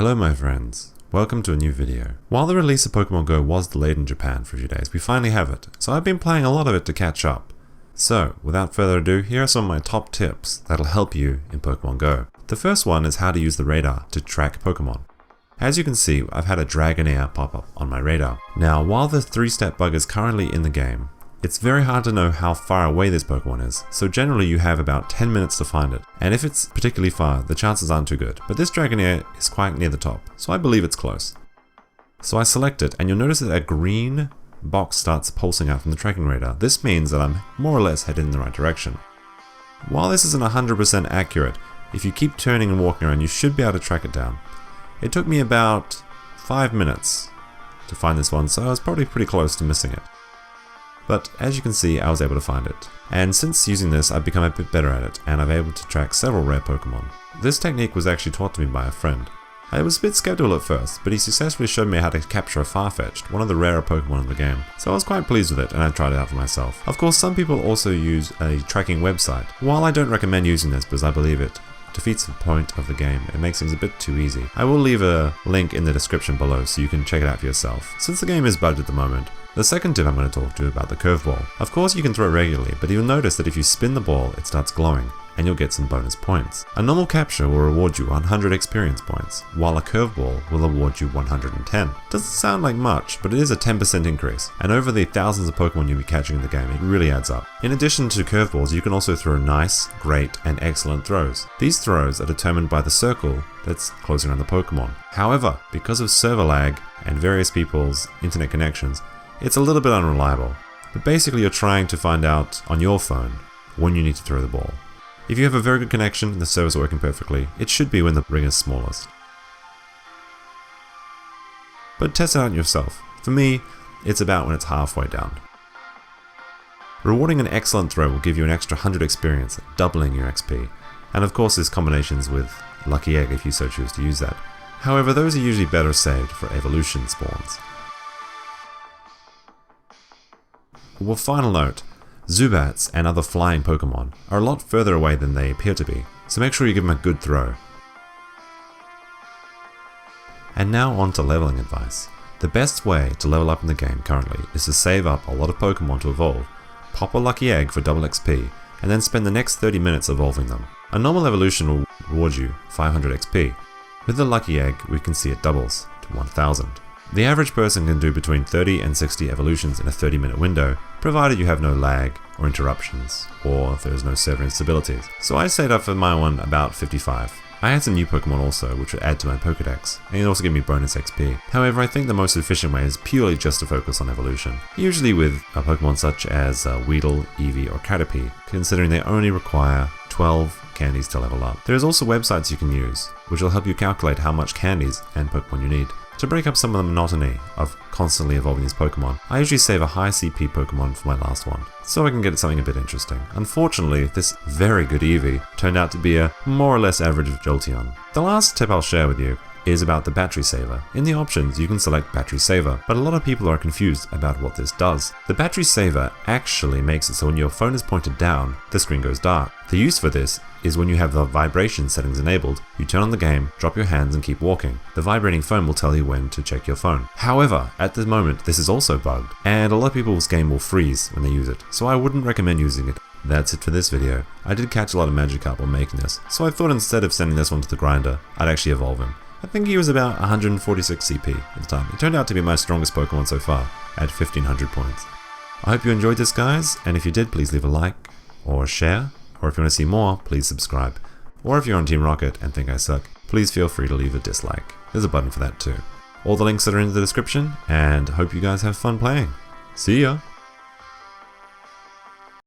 Hello my friends, welcome to a new video. While the release of Pokemon Go was delayed in Japan for a few days, we finally have it, so I've been playing a lot of it to catch up. So, without further ado, here are some of my top tips that'll help you in Pokemon Go. The first one is how to use the radar to track Pokemon. As you can see, I've had a Dragonair pop up on my radar. Now, while the 3-step bug is currently in the game, it's very hard to know how far away this Pokemon is, so generally you have about 10 minutes to find it, and if it's particularly far, the chances aren't too good. But this Dragonair is quite near the top, so I believe it's close. So I select it, and you'll notice that a green box starts pulsing out from the tracking radar. This means that I'm more or less headed in the right direction. While this isn't 100% accurate, if you keep turning and walking around, you should be able to track it down. It took me about 5 minutes to find this one, so I was probably pretty close to missing it. But as you can see, I was able to find it. And since using this, I've become a bit better at it, and I'm able to track several rare Pokemon. This technique was actually taught to me by a friend. I was a bit skeptical at first, but he successfully showed me how to capture a farfetch'd, one of the rarer Pokemon in the game. So I was quite pleased with it, and I tried it out for myself. Of course, some people also use a tracking website. While I don't recommend using this because I believe it defeats the point of the game, it makes things a bit too easy. I will leave a link in the description below so you can check it out for yourself, since the game is bugged at the moment. The second tip I'm going to talk to you about the Curveball. Of course you can throw it regularly, but you'll notice that if you spin the ball, it starts glowing, and you'll get some bonus points. A normal capture will reward you 100 experience points, while a Curveball will award you 110. Doesn't sound like much, but it is a 10% increase, and over the thousands of Pokemon you'll be catching in the game, it really adds up. In addition to Curveballs, you can also throw nice, great, and excellent throws. These throws are determined by the circle that's closing around the Pokemon. However, because of server lag and various people's internet connections, it's a little bit unreliable, but basically you're trying to find out on your phone when you need to throw the ball. If you have a very good connection and the servers are working perfectly, it should be when the ring is smallest. But test it out yourself. For me, it's about when it's halfway down. Rewarding an excellent throw will give you an extra 100 experience, doubling your XP. And of course there's combinations with Lucky Egg if you so choose to use that. However, those are usually better saved for evolution spawns. Well, final note, Zubats and other flying Pokemon are a lot further away than they appear to be, so make sure you give them a good throw. And now on to leveling advice. The best way to level up in the game currently is to save up a lot of Pokemon to evolve, pop a Lucky Egg for double XP, and then spend the next 30 minutes evolving them. A normal evolution will reward you 500 XP. With the Lucky Egg, we can see it doubles to 1000. The average person can do between 30 and 60 evolutions in a 30-minute window, provided you have no lag or interruptions, or there's no server instabilities. So I set up for my one about 55. I had some new Pokemon also, which would add to my Pokedex, and it also give me bonus XP. However, I think the most efficient way is purely just to focus on evolution. Usually with a Pokemon such as Weedle, Eevee, or Caterpie, considering they only require 12 candies to level up. There's also websites you can use, which will help you calculate how much candies and Pokemon you need. To break up some of the monotony of constantly evolving these Pokemon, I usually save a high CP Pokemon for my last one, so I can get something a bit interesting. Unfortunately, this very good Eevee turned out to be a more or less average Jolteon. The last tip I'll share with you is about the battery saver. In the options, you can select battery saver, but a lot of people are confused about what this does. The battery saver actually makes it so when your phone is pointed down, the screen goes dark. The use for this is when you have the vibration settings enabled, you turn on the game, drop your hands and keep walking. The vibrating phone will tell you when to check your phone. However, at the moment this is also bugged, and a lot of people's game will freeze when they use it, so I wouldn't recommend using it. That's it for this video. I did catch a lot of Magikarp while making this, so I thought instead of sending this one to the grinder, I'd actually evolve him. I think he was about 146 CP at the time. It turned out to be my strongest Pokemon so far, at 1500 points. I hope you enjoyed this guys, and if you did, please leave a like, or a share, or if you want to see more, please subscribe. Or if you're on Team Rocket and think I suck, please feel free to leave a dislike. There's a button for that too. All the links are in the description, and hope you guys have fun playing. See ya!